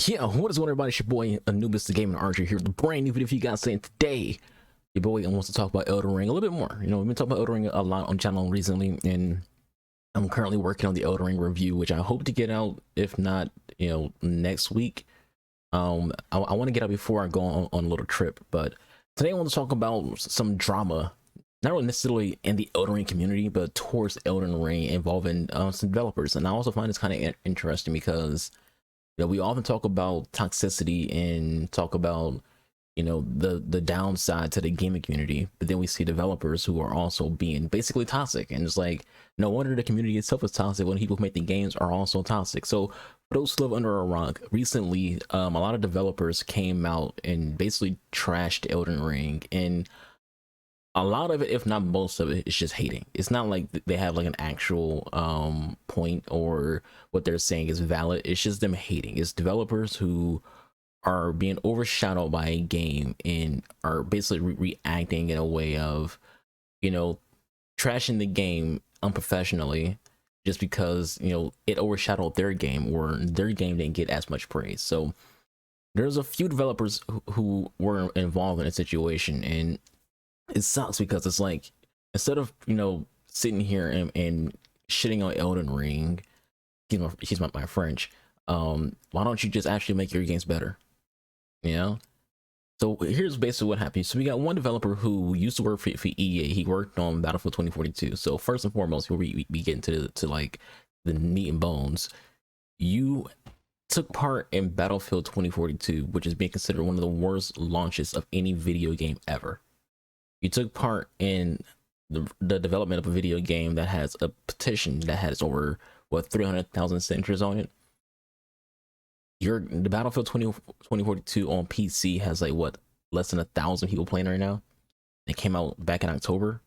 Yeah, what is going on, everybody? It's your boy Anubis the Gaming Archer here with a brand new video for you guys. Saying today your boy wants to talk about Elden Ring a little bit more. We've been talking about Elden Ring a lot on channel recently, and I'm currently working on the Elden Ring review, which I hope to get out, if not next week. I want to get out before I go on a little trip, but today I want to talk about some drama, not really necessarily in the Elden Ring community, but towards Elden Ring involving some developers. And I also find this kind of interesting because we often talk about toxicity and talk about the downside to the gaming community, but then we see developers who are also being basically toxic, and it's like no wonder the community itself is toxic when people who make the games are also toxic. So for those who live under a rock, recently a lot of developers came out and basically trashed Elden Ring, and a lot of it, if not most of it, is just hating. It's not like they have like an actual point, or what they're saying is valid. It's just them hating. It's developers who are being overshadowed by a game and are basically reacting in a way of trashing the game unprofessionally, just because it overshadowed their game, or their game didn't get as much praise. So there's a few developers who were involved in a situation, and it sucks because it's like, instead of sitting here and shitting on Elden Ring, he's my French, why don't you just actually make your games better? So here's basically what happened. So we got one developer who used to work for EA. He worked on Battlefield 2042. So first and foremost, before we get into like the meat and bones, you took part in Battlefield 2042, which is being considered one of the worst launches of any video game ever. You took part in the development of a video game that has a petition that has over 300,000 signatures on it. The Battlefield 2042 on PC has like less than 1,000 people playing right now. It came out back in October.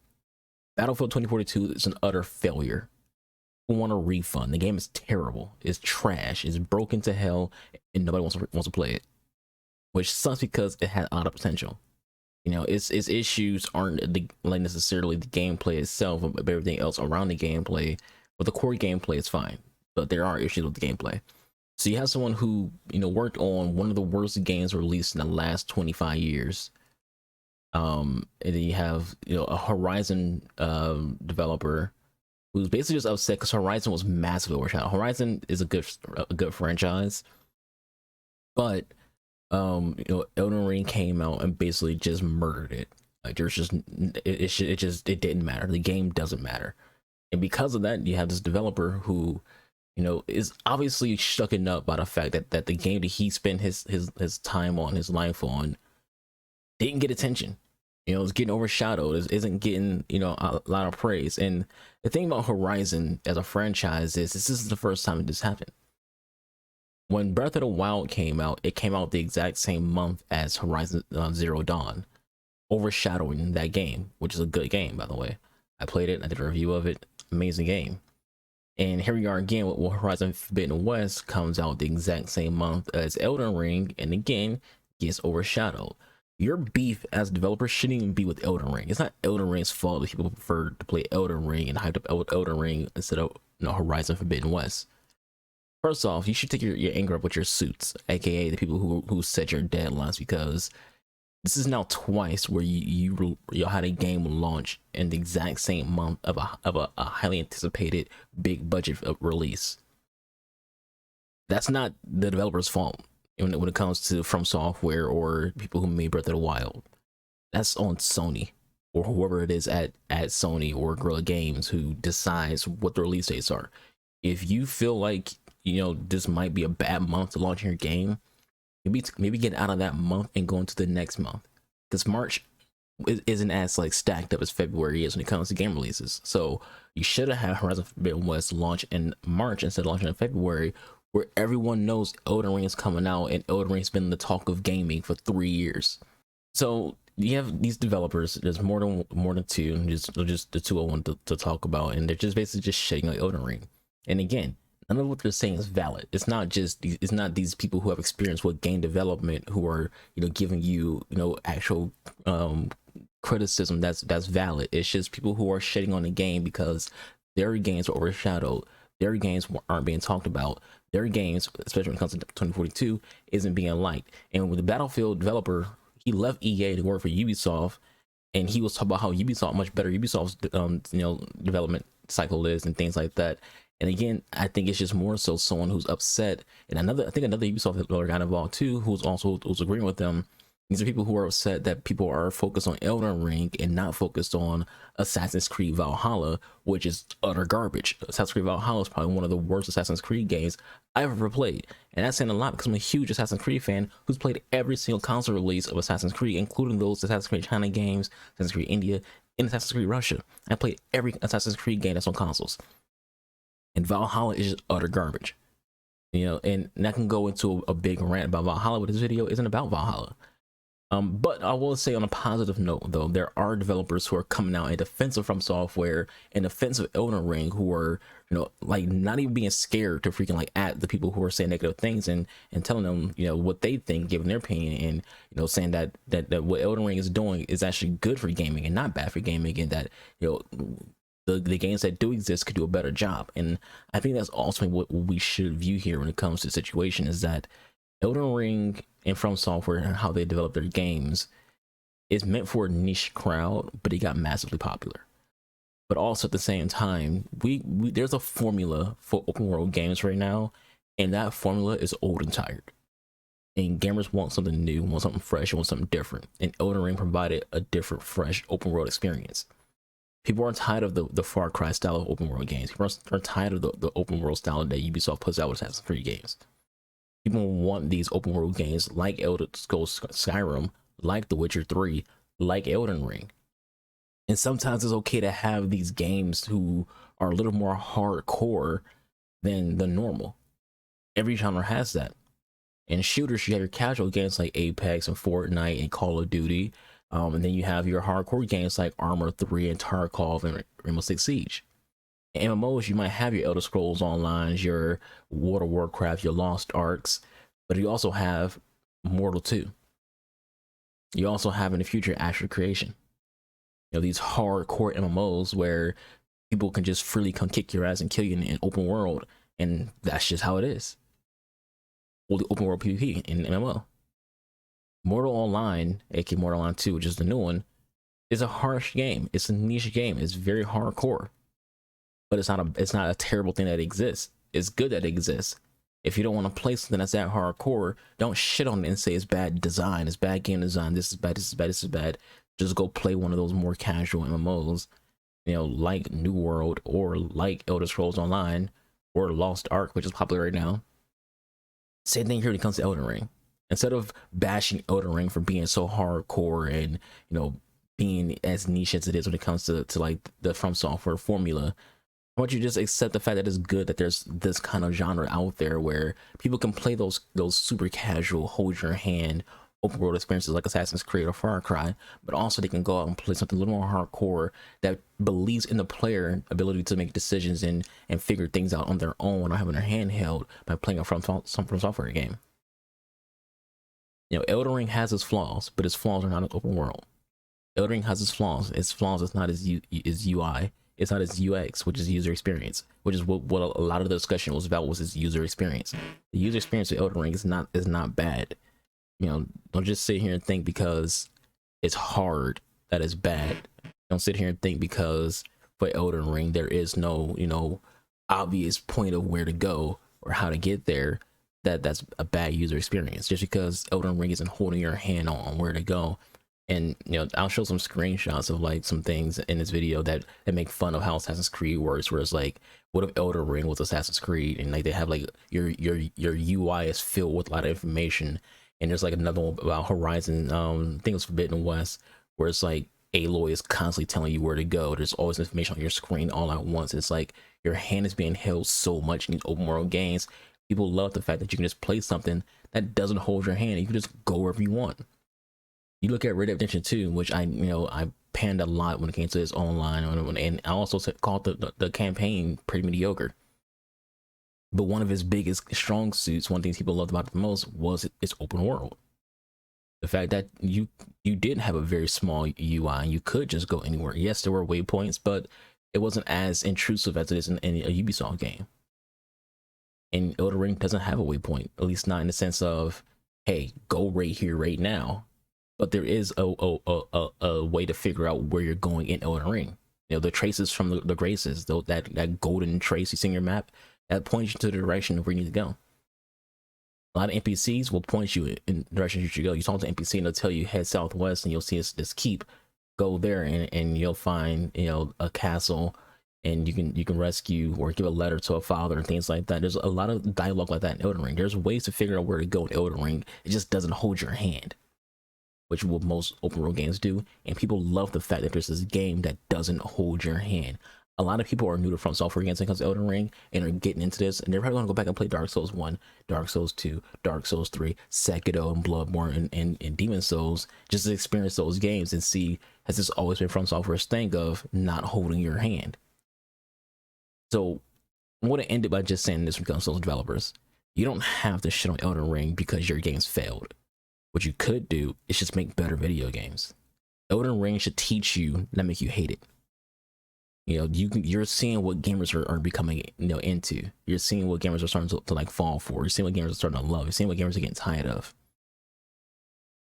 Battlefield 2042 is an utter failure. We want a refund. The game is terrible. It's trash. It's broken to hell, and nobody wants to play it, which sucks because it had a lot of potential. Its issues aren't like necessarily the gameplay itself, but everything else around the gameplay. But the core gameplay is fine, but there are issues with the gameplay. So you have someone who worked on one of the worst games released in the last 25 years. And then you have a Horizon developer who's basically just upset because Horizon was massively overshadowed. Horizon is a good franchise, but Elden Ring came out and basically just murdered it. Like there's just it didn't matter. The game doesn't matter, and because of that, you have this developer who is obviously shucking up by the fact that the game that he spent his time on, his life on, didn't get attention. It's getting overshadowed. It isn't getting a lot of praise. And the thing about Horizon as a franchise is this is the first time this happened. When Breath of the Wild came out, it came out the exact same month as Horizon Zero Dawn, overshadowing that game, which is a good game, by the way. I played it. I did a review of it. Amazing game. And here we are again with Horizon Forbidden West comes out the exact same month as Elden Ring, and again gets overshadowed. Your beef as a developer shouldn't even be with Elden Ring. It's not Elden Ring's fault that people prefer to play Elden Ring and hyped up Elden Ring instead of Horizon Forbidden West. First off, you should take your anger up with your suits, aka the people who set your deadlines, because this is now twice where you had a game launch in the exact same month of a highly anticipated big budget release. That's not the developer's fault when it comes to From Software or people who made Breath of the Wild. That's on Sony, or whoever it is at Sony or Guerilla Games who decides what the release dates are. If you feel like this might be a bad month to launch your game, maybe get out of that month and go into the next month, because March isn't as like stacked up as February is when it comes to game releases. So you should have had Horizon Forbidden West launch in March instead of launching in February, where everyone knows Elden Ring is coming out, and Elden Ring's been the talk of gaming for 3 years. So you have these developers. There's more than two. Just the two I want to talk about, and they're just basically just shitting on Elden Ring. And again, none of what they're saying is valid. It's not these people who have experience with game development who are giving you actual criticism that's valid. It's just people who are shitting on the game because their games are overshadowed. Their games aren't being talked about. their games, especially when it comes to 2042, isn't being liked. And with the Battlefield developer, he left EA to work for Ubisoft, and he was talking about how Ubisoft much better Ubisoft's development cycle is and things like that. And again, I think it's just more so someone who's upset. And I think another Ubisoft developer got involved too, who's agreeing with them. These are people who are upset that people are focused on Elden Ring and not focused on Assassin's Creed Valhalla, which is utter garbage. Assassin's Creed Valhalla is probably one of the worst Assassin's Creed games I've ever played. And that's saying a lot because I'm a huge Assassin's Creed fan who's played every single console release of Assassin's Creed, including those Assassin's Creed China games, Assassin's Creed India, and Assassin's Creed Russia. I played every Assassin's Creed game that's on consoles. And Valhalla is just utter garbage. And I can go into a big rant about Valhalla, but this video isn't about Valhalla. But I will say on a positive note, though, there are developers who are coming out in defense of From Software, in defense of Elden Ring, who are, like not even being scared to freaking like at the people who are saying negative things and telling them, what they think, giving their opinion, and saying that what Elden Ring is doing is actually good for gaming and not bad for gaming, and that the games that do exist could do a better job. And I think that's ultimately what we should view here when it comes to the situation, is that Elden Ring and From Software and how they develop their games is meant for a niche crowd, but it got massively popular. But also at the same time, we there's a formula for open world games right now, and that formula is old and tired. And gamers want something new, want something fresh, want something different. And Elden Ring provided a different, fresh open world experience. People are tired of the Far Cry style of open world games. People are tired of the open world style that Ubisoft puts out with Assassin's Creed games. People want these open world games like Elder Scrolls Skyrim, like The Witcher 3, like Elden Ring. And sometimes it's okay to have these games who are a little more hardcore than the normal. Every genre has that. In shooters, you have your casual games like Apex and Fortnite and Call of Duty. And then you have your hardcore games like Armor 3 and Tarkov and Rainbow Six Siege. In MMOs, you might have your Elder Scrolls Online, your World of Warcraft, your Lost Arks, but you also have Mortal 2. You also have in the future Astral Creation. These hardcore MMOs where people can just freely come kick your ass and kill you in an open world, and that's just how it is. Well, the open world PvP in MMO. Mortal Online, aka Mortal Online 2, which is the new one, is a harsh game. It's a niche game. It's very hardcore. But it's not a terrible thing that exists. It's good that it exists. If you don't want to play something that's that hardcore, don't shit on it and say it's bad design, it's bad game design, this is bad, this is bad, this is bad. Just go play one of those more casual MMOs, like New World or like Elder Scrolls Online or Lost Ark, which is popular right now. Same thing here when it comes to Elden Ring. Instead of bashing Elden Ring for being so hardcore and being as niche as it is when it comes to like the From Software formula, I want you to just accept the fact that it's good that there's this kind of genre out there where people can play those super casual, hold your hand, open world experiences like Assassin's Creed or Far Cry, but also they can go out and play something a little more hardcore that believes in the player ability to make decisions and figure things out on their own or having their hand held by playing a From Software game. Elden Ring has its flaws, but its flaws are not an open world. Elden Ring has its flaws. Its flaws is not its UI. It's not its UX, which is user experience, which is what a lot of the discussion was about, was its user experience. The user experience of Elden Ring is not bad. Don't just sit here and think because it's hard that it's bad. Don't sit here and think because for Elden Ring there is no obvious point of where to go or how to get there, that's a bad user experience. Just because Elden Ring isn't holding your hand on where to go. And I'll show some screenshots of like some things in this video that make fun of how Assassin's Creed works, where it's like, what if Elden Ring was Assassin's Creed, and like they have like your UI is filled with a lot of information. And there's like another one about Horizon, I think it's Forbidden West, where it's like Aloy is constantly telling you where to go. There's always information on your screen all at once. It's like your hand is being held so much in these open world games. People love the fact that you can just play something that doesn't hold your hand. You can just go wherever you want. You look at Red Dead Redemption 2, which I panned a lot when it came to its online, and I also called the campaign pretty mediocre. But one of its biggest strong suits, one of the things people loved about it the most, was its open world. The fact that you did have a very small UI and you could just go anywhere. Yes, there were waypoints, but it wasn't as intrusive as it is in a Ubisoft game. And Elden Ring doesn't have a waypoint, at least not in the sense of, hey, go right here, right now. But there is a way to figure out where you're going in Elden Ring. You know, the traces from the graces, though, that golden trace you see in your map, that points you to the direction of where you need to go. A lot of NPCs will point you in the direction you should go. You talk to an NPC and they'll tell you head southwest, and you'll see this keep. Go there, and you'll find, you know, a castle, and you can rescue or give a letter to a father and things like that. There's a lot of dialogue like that in Elden Ring. There's ways to figure out where to go in Elden Ring. It just doesn't hold your hand, which what most open world games do. And people love the fact that there's this game that doesn't hold your hand. A lot of people are new to From Software games when it comes to Elden Ring and are getting into this, and they're probably going to go back and play Dark Souls 1, Dark Souls 2, Dark Souls 3, Sekiro, and Bloodborne, and Demon Souls, just to experience those games and see, has this always been From Software's thing of not holding your hand? So I'm going to end it by just saying this when it comes to those developers. You don't have to shit on Elden Ring because your games failed. What you could do is just make better video games. Elden Ring should teach you, not make you hate it. You know, you're seeing what gamers are becoming, you know, into. You're seeing what gamers are starting to like fall for. You're seeing what gamers are starting to love. You're seeing what gamers are getting tired of.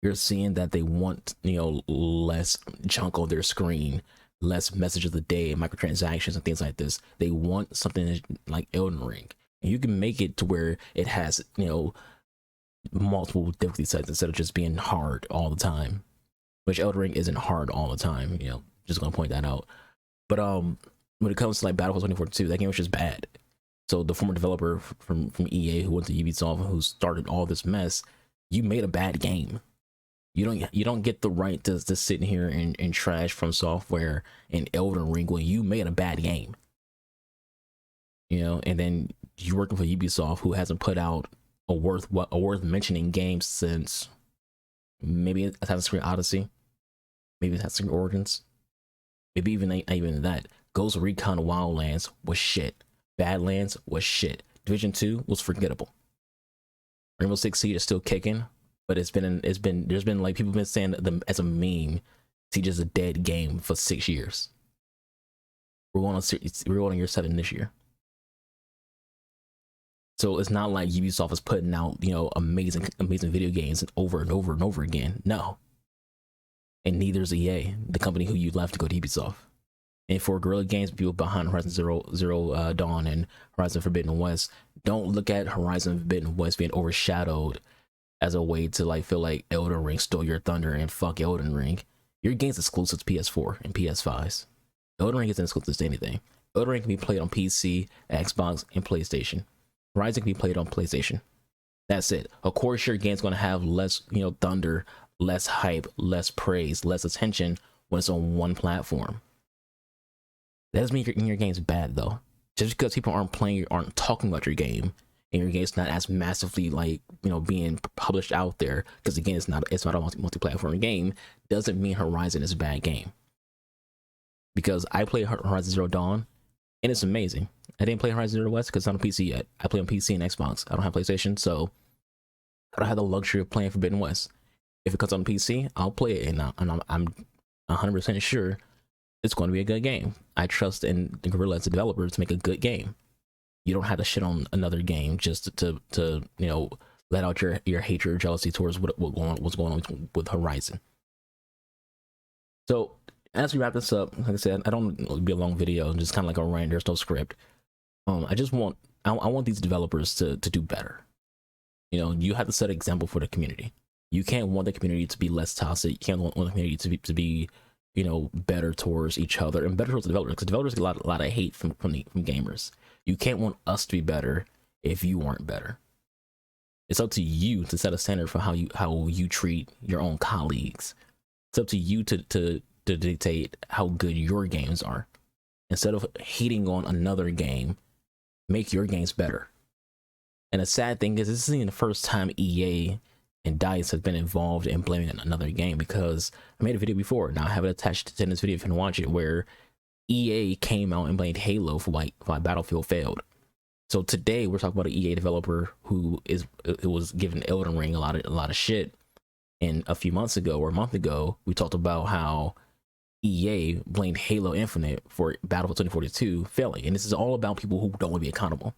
You're seeing that they want, you know, less junk on their screen, less message of the day, microtransactions and things like this. They want something like Elden Ring. And you can make it to where it has, you know, multiple difficulty sets instead of just being hard all the time, which Elden Ring isn't hard all the time, you know, just gonna point that out. But when it comes to like Battlefield 2042, that game was just bad. So the former developer from EA who went to Ubisoft and who started all this mess, you made a bad game. You don't get the right to sit in here and trash From Software and Elden Ring when you made a bad game. You know, and then you're working for Ubisoft, who hasn't put out a worth mentioning game since maybe Assassin's Creed Odyssey, maybe Assassin's Creed Origins. Maybe even that. Ghost Recon Wildlands was shit. Badlands was shit. Division 2 was forgettable. Rainbow Six Siege is still kicking, but there's been like people have been saying them as a meme. Siege is a dead game for 6 years. We're going on year 7 this year. So it's not like Ubisoft is putting out, you know, amazing video games over and over and over again. No. And neither is EA, the company who you left to go to Ubisoft. And for Guerrilla Games, people behind Horizon Zero Dawn and Horizon Forbidden West, don't look at Horizon Forbidden West being overshadowed as a way to like feel like Elden Ring stole your thunder and fuck Elden Ring. Your game's exclusive to PS4 and PS5s. Elden Ring isn't exclusive to anything. Elden Ring can be played on PC, Xbox, and PlayStation. Horizon can be played on PlayStation. That's it. Of course, your game's going to have less, you know, thunder, less hype, less praise, less attention when it's on one platform. That doesn't mean your game's bad though. Just because people aren't talking about your game, and your game's not as massively like, you know, being published out there, because again, it's not a multi-platform game, doesn't mean Horizon is a bad game. Because I played Horizon Zero Dawn, and it's amazing. I didn't play Horizon Zero West because it's not on PC yet. I play on PC and Xbox. I don't have PlayStation, so I don't have the luxury of playing Forbidden West. If it comes on PC, I'll play it, and I'm 100% sure it's going to be a good game. I trust in the Guerrilla as a developer to make a good game. You don't have to shit on another game just to you know, let out your hatred or jealousy towards what's going on with Horizon. So as we wrap this up, like I said, I don't want it to be a long video, just kind of like a rant. There's no script. I just want I want these developers to do better. You know, you have to set an example for the community. You can't want the community to be less toxic. You can't want the community to be, you know, better towards each other and better towards the developers, because developers get a lot of hate from gamers. You can't want us to be better if you aren't better. It's up to you to set a standard for how you treat your own colleagues. It's up to you to dictate how good your games are. Instead of hating on another game, make your games better. And the sad thing is, this isn't the first time EA and DICE has been involved in blaming another game, because I made a video before. Now I have it attached to this video if you can watch it, where EA came out and blamed Halo for why Battlefield failed. So today we're talking about an EA developer who was giving Elden Ring a lot of shit. And a few months ago or a month ago, we talked about how EA blamed Halo Infinite for Battlefield 2042 failing. And this is all about people who don't want to be accountable.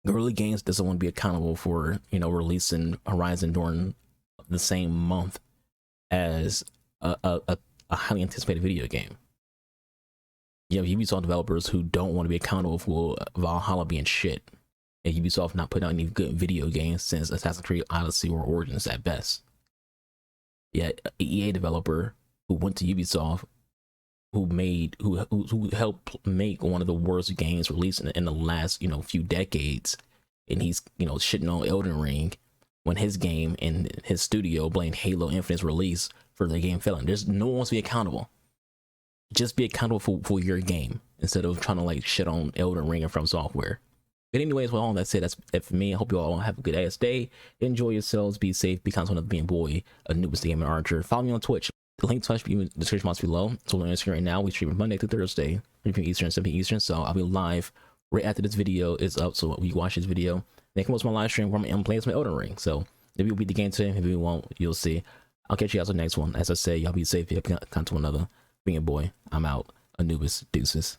Guerrilla Games doesn't want to be accountable for, you know, releasing Horizon during the same month as a highly anticipated video game. You have Ubisoft developers who don't want to be accountable for Valhalla being shit, and Ubisoft not putting out any good video games since Assassin's Creed Odyssey or Origins at best. Yet, an EA developer who went to Ubisoft, who helped make one of the worst games released in the last, you know, few decades, and he's, you know, shitting on Elden Ring when his game and his studio blamed Halo Infinite's release for the game failing. There's no one wants to be accountable. Just be accountable for your game instead of trying to like shit on Elden Ring and From Software. But anyways, with all that said, that's it for me. I hope you all have a good ass day. Enjoy yourselves. Be safe. Be constant of being boy, a Anubis the Gamer Archer. Follow me on Twitch. The link to Twitch will be in the description box below. So we're on Instagram right now. We stream Monday through Thursday, 3 p.m. Eastern, 7 p.m. Eastern. So I'll be live right after this video is up. So we watch this video. Then come watch my live stream where I'm playing some Elden Ring. So maybe we'll beat the game today. Maybe we won't. You'll see. I'll catch you guys on the next one. As I say, y'all be safe. Y'all be kind to one another. Being a boy, I'm out. Anubis, deuces.